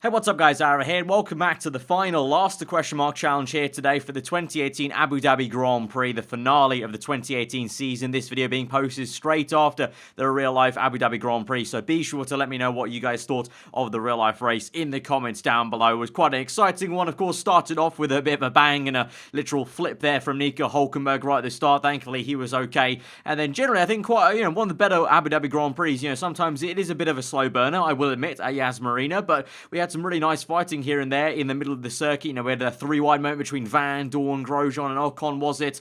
Hey, what's up guys, Ara here, and welcome back to the final Last Question Mark Challenge here today for the 2018 Abu Dhabi Grand Prix, the finale of the 2018 season. This video being posted straight after the real-life Abu Dhabi Grand Prix, so be sure to let me know what you guys thought of the real-life race in the comments down below. It was quite an exciting one, of course, started off with a bit of a bang and a literal flip there from Nico Hülkenberg right at the start. Thankfully, he was okay, and then generally, I think quite, one of the better Abu Dhabi Grand Prix. Sometimes it is a bit of a slow burner, I will admit, at Yas Marina, but we had some really nice fighting here and there in the middle of the circuit. We had a three-wide moment between Van Dorn, Grosjean, and Ocon, was it?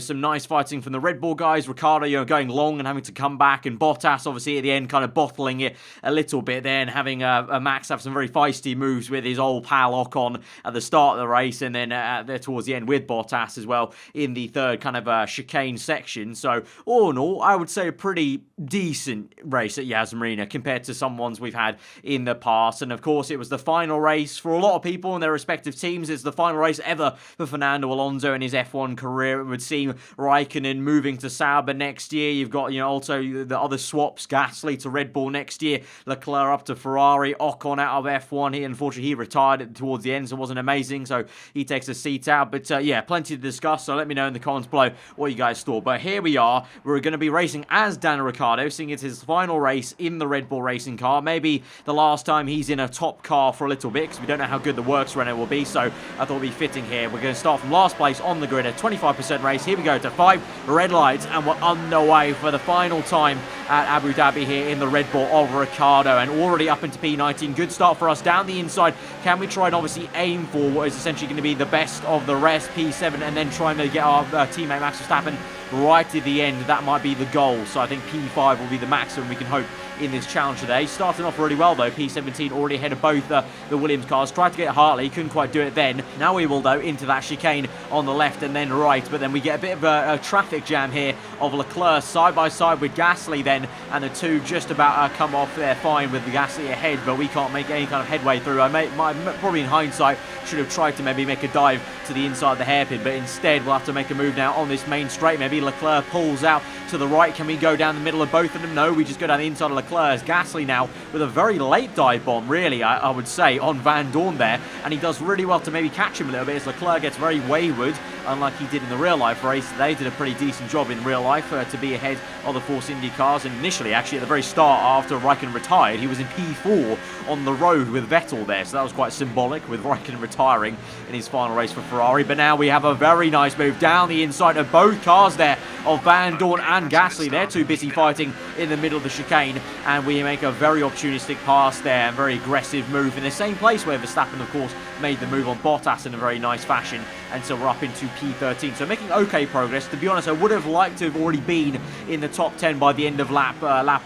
Some nice fighting from the Red Bull guys. Ricciardo, going long and having to come back, and Bottas, obviously, at the end, kind of bottling it a little bit there, and having a Max have some very feisty moves with his old pal Ocon at the start of the race, and then there towards the end with Bottas as well in the third kind of chicane section. So, all in all, I would say a pretty decent race at Yas Marina compared to some ones we've had in the past. And of course, it was the final race for a lot of people in their respective teams. It's the final race ever for Fernando Alonso in his F1 career. It would seem Raikkonen moving to Sauber next year. You've got, also the other swaps, Gasly to Red Bull next year, Leclerc up to Ferrari, Ocon out of F1. Unfortunately, he retired towards the end, so it wasn't amazing, so he takes a seat out. But yeah, plenty to discuss, so let me know in the comments below what you guys thought. But here we are. We're going to be racing as Daniel Ricciardo, seeing it's his final race in the Red Bull racing car. Maybe the last time he's in a top car for a little bit, because we don't know how good the works Renault will be, so I thought it would be fitting here. We're going to start from last place on the grid, a 25% race. Here we go to 5 red lights, and we're underway for the final time at Abu Dhabi here in the Red Bull of Ricciardo, and already up into P19. Good start for us down the inside. Can we try and obviously aim for what is essentially going to be the best of the rest, P7, and then trying to get our teammate Max Verstappen right at the end? That might be the goal, so I think P5 will be the maximum we can hope in this challenge today. Starting off really well though, P17 already ahead of both the Williams cars. Tried to get Hartley, couldn't quite do it then. Now we will though into that chicane on the left and then right, but then we get a bit of a traffic jam here of Leclerc side by side with Gasly then, and the two just about come off there fine with the Gasly ahead, but we can't make any kind of headway through. Probably in hindsight should have tried to maybe make a dive to the inside of the hairpin, but instead we'll have to make a move now on this main straight. Maybe Leclerc pulls out to the right. Can we go down the middle of both of them? No, we just go down the inside of Leclerc. Gasly now with a very late dive bomb, really, I would say, on Van Dorn there, and he does really well to maybe catch him a little bit as Leclerc gets very wayward, unlike he did in the real life race. They did a pretty decent job in real life to be ahead of the Force Indy cars, and initially, actually, at the very start, after Raikkonen retired, he was in P4 on the road with Vettel there, so that was quite symbolic with Raikkonen retiring in his final race for Ferrari. But now we have a very nice move down the inside of both cars there of Van Dorn and Gasly. They're too busy fighting in the middle of the chicane, and we make a very opportunistic pass there and very aggressive move in the same place where Verstappen, of course, made the move on Bottas in a very nice fashion, and so we're up into P13. So making okay progress. To be honest, I would have liked to have already been in the top 10 by the end of lap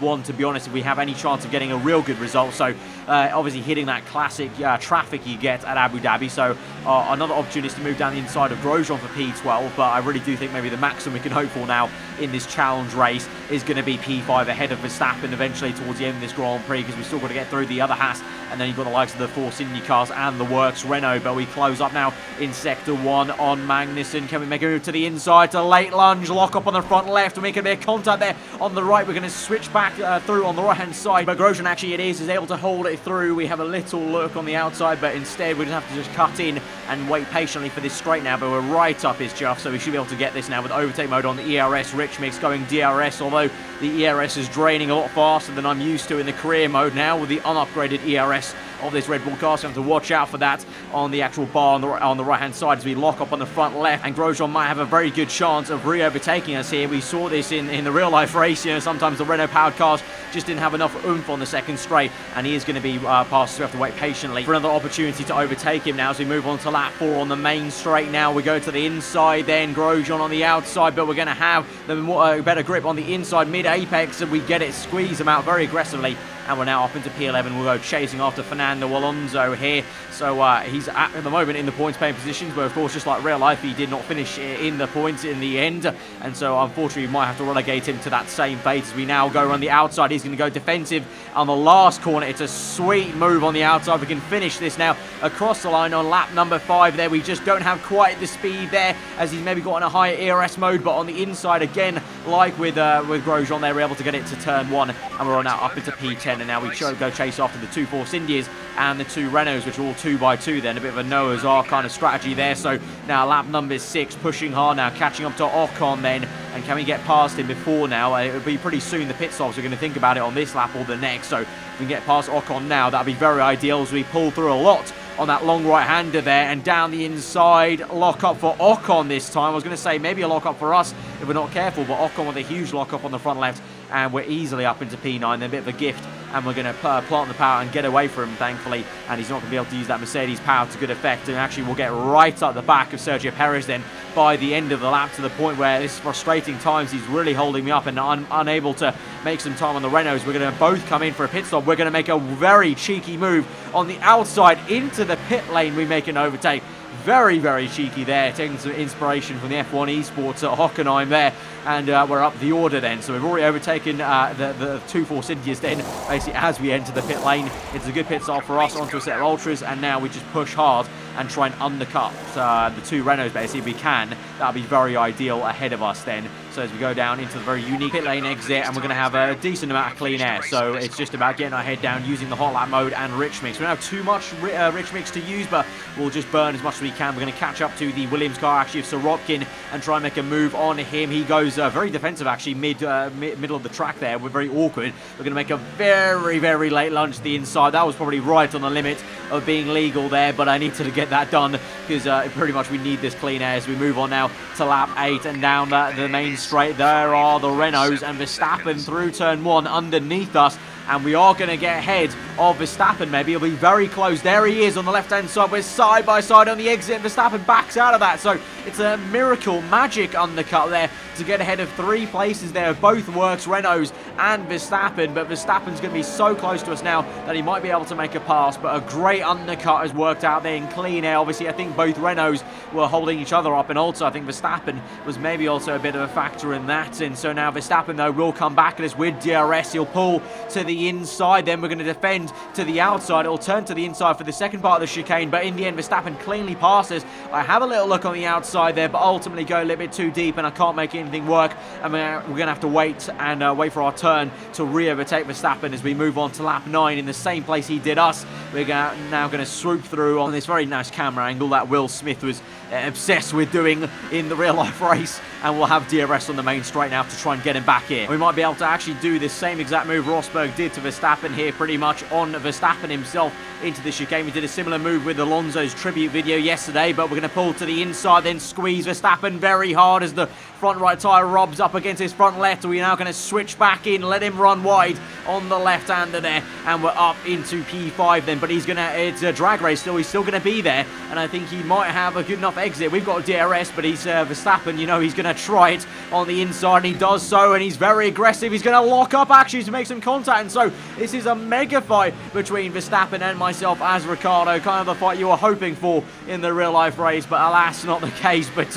1, to be honest, if we have any chance of getting a real good result. So obviously hitting that classic traffic you get at Abu Dhabi. So another opportunity to move down the inside of Grosjean for P12, but I really do think maybe the maximum we can hope for now in this challenge race is going to be P5 ahead of Verstappen eventually towards the end of this Grand Prix, because we've still got to get through the other Haas, and then you've got the likes of the Force Indy cars and the works Renault. But we close up now in Sector 1 on Magnussen. Can we make a move to the inside to late lunge, lock up on the front left, and make a bit of contact there on the right? We're going to switch back through on the right hand side, but Grosjean actually is able to hold it through. We have a little look on the outside, but instead we just have to just cut in and wait patiently for this straight now. But we're right up his chuff, so we should be able to get this now with overtake mode on the ERS. Rich Mix going DRS, although the ERS is draining a lot faster than I'm used to in the career mode now with the unupgraded ERS of this Red Bull car, so we have to watch out for that on the actual bar on the right hand side as we lock up on the front left, and Grosjean might have a very good chance of re-overtaking us here. We saw this in the real life race. Sometimes the Renault powered cars just didn't have enough oomph on the second straight, and he is going to be past, so we have to wait patiently for another opportunity to overtake him now as we move on to lap 4 on the main straight. Now we go to the inside, then Grosjean on the outside, but we're going to have the better grip on the inside mid-apex, and we get it, squeeze him out very aggressively, and we're now up into P11. We'll go chasing after Fernando Alonso here. So he's at the moment in the points paying positions, but of course, just like real life, he did not finish in the points in the end, and so unfortunately we might have to relegate him to that same fate as we now go around the outside. He's going to go defensive on the last corner. It's a sweet move on the outside. We can finish this now across the line on lap number 5 there. We just don't have quite the speed there, as he's maybe got in a higher ERS mode, but on the inside again, like with Grosjean, they were able to get it to turn 1, and we're now up into P10, and now we go chase after the 2 Force Indias and the 2 Renaults, which are all 2x2 then, a bit of a Noah's Ark kind of strategy there. So now lap number 6, pushing hard now, catching up to Ocon then, and can we get past him before now? It would be pretty soon the pit stops. We're going to think about it on this lap or the next, so if we can get past Ocon now, that would be very ideal as we pull through a lot on that long right-hander there, and down the inside, lock up for Ocon this time. I was going to say maybe a lock up for us if we're not careful, but Ocon with a huge lock up on the front left, and we're easily up into P9, then a bit of a gift, and we're going to plant the power and get away from him, thankfully, and he's not going to be able to use that Mercedes power to good effect, and actually we'll get right up the back of Sergio Perez then by the end of the lap, to the point where this frustrating times he's really holding me up and unable to make some time on the Renaults. We're going to both come in for a pit stop. We're going to make a very cheeky move on the outside into the pit lane. We make an overtake. Very, very cheeky there, taking some inspiration from the F1 esports at Hockenheim there, and we're up the order then. So we've already overtaken the 2 Force Indias then, basically as we enter the pit lane. It's a good pit stop for us onto a set of Ultras, and now we just push hard and try and undercut the 2 Renaults basically if we can. That'll be very ideal ahead of us then. So as we go down into the very unique pit lane exit, and we're going to have a decent amount of clean air. So it's just about getting our head down using the hot lap mode and rich mix. We don't have too much rich mix to use, but we'll just burn as much as we can. We're going to catch up to the Williams car actually of Sorokin and try and make a move on him. He goes very defensive actually middle of the track there. We're very awkward. We're going to make a very, very late lunge to the inside. That was probably right on the limit of being legal there, but I needed to get that done because pretty much we need this clean air as we move on now to lap 8 and down the main straight. There are the Renaults and Verstappen through turn 1 underneath us, and we are going to get ahead of Verstappen. Maybe he'll be very close. There he is on the left hand side. We're side by side on the exit. Verstappen backs out of that, so it's a miracle magic undercut there to get ahead of 3 places there of both works, Renaults and Verstappen. But Verstappen's going to be so close to us now that he might be able to make a pass, but a great undercut has worked out there in clean air. Obviously I think both Renaults were holding each other up, and also I think Verstappen was maybe also a bit of a factor in that. And so now Verstappen though will come back at us with DRS. He'll pull to the inside, then we're going to defend to the outside. It'll turn to the inside for the second part of the chicane, but in the end Verstappen cleanly passes. I have a little look on the outside there, but ultimately go a little bit too deep and I can't make anything work, and we're going to have to wait and wait for our turn to re-overtake Verstappen as we move on to lap 9 in the same place he did us. We're now going to swoop through on this very nice camera angle that Will Smith was obsessed with doing in the real life race, and we'll have DRS on the main straight now to try and get him back here. We might be able to actually do this same exact move Rosberg did to Verstappen here, pretty much on Verstappen himself into the chicane. We did a similar move with Alonso's tribute video yesterday, but we're going to pull to the inside, then squeeze Verstappen very hard as the front right tyre rubs up against his front left. We're now going to switch back in, let him run wide on the left-hander there, and we're up into P5 then, but it's a drag race still. He's still going to be there, and I think he might have a good enough exit. We've got DRS, but he's Verstappen, you know, he's going to try it on the inside, and he does so, and he's very aggressive. He's going to lock up actually to make some contact, and so this is a mega fight between Verstappen and myself as Ricciardo, kind of the fight you were hoping for in the real life race, but alas, not the case. But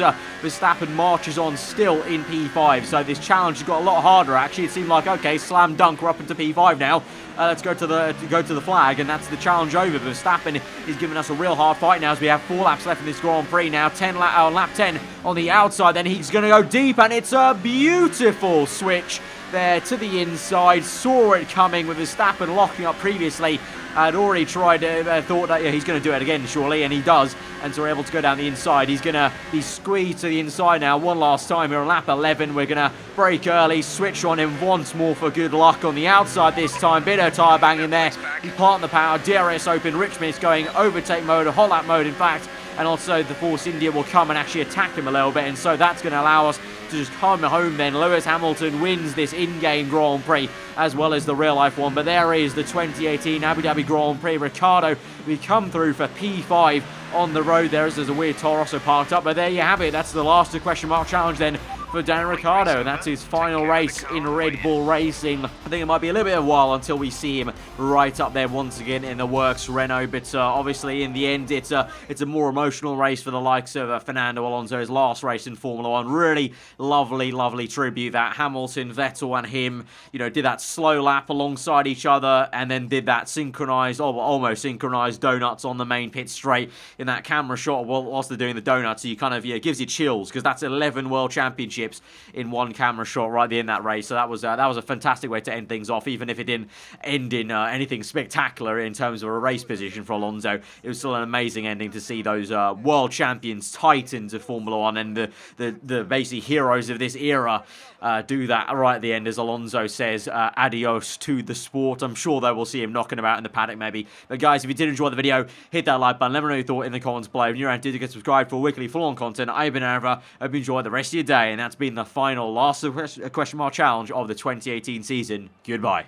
Verstappen marches on still in P5, so this challenge has got a lot harder actually. It seemed like, okay, slam dunk, we're up into P5 now. Let's go to the flag, and that's the challenge over. Verstappen is giving us a real hard fight now as we have 4 laps left in this Grand Prix now. Lap 10 on the outside, then he's going to go deep, and it's a beautiful switch there to the inside. Saw it coming with Verstappen locking up previously. I'd already tried, thought that he's going to do it again, surely, and he does. And so we're able to go down the inside. He's going to be squeezed to the inside now one last time. We're on lap 11. We're going to brake early, switch on him once more for good luck on the outside this time. Bit of tyre banging there. He plant the power, DRS open, Richmond's going overtake mode, hot lap mode in fact. And also the Force India will come and actually attack him a little bit, and so that's going to allow us to just come home then. Lewis Hamilton wins this in-game Grand Prix as well as the real-life one. But there is the 2018 Abu Dhabi Grand Prix. Ricciardo, we come through for P5 on the road there as there's a weird Toro Rosso parked up. But there you have it. That's the last question mark challenge then for Daniel Ricciardo, and that's his final race in Red Bull Racing. I think it might be a little bit of a while until we see him right up there once again in the works Renault, but obviously in the end it's a more emotional race for the likes of Fernando Alonso, his last race in Formula 1. Really lovely tribute that Hamilton, Vettel and him, you know, did that slow lap alongside each other, and then did that synchronized, almost synchronized donuts on the main pit straight in that camera shot whilst they're doing the donuts. So you kind of, it gives you chills, because that's 11 world championships championships in one camera shot right at the end of that race. So that was a fantastic way to end things off, even if it didn't end in anything spectacular in terms of a race position for Alonso. It was still an amazing ending to see those world champions, titans of Formula One, and the basically heroes of this era do that right at the end, as Alonso says adios to the sport. I'm sure that we'll see him knocking about in the paddock maybe. But guys, if you did enjoy the video, hit that like button. Let me know your thought in the comments below. And you're around, do get subscribed for weekly full-on content. I've been Ava. Hope you enjoy the rest of your day. And that's been the final last question mark challenge of the 2018 season. Goodbye.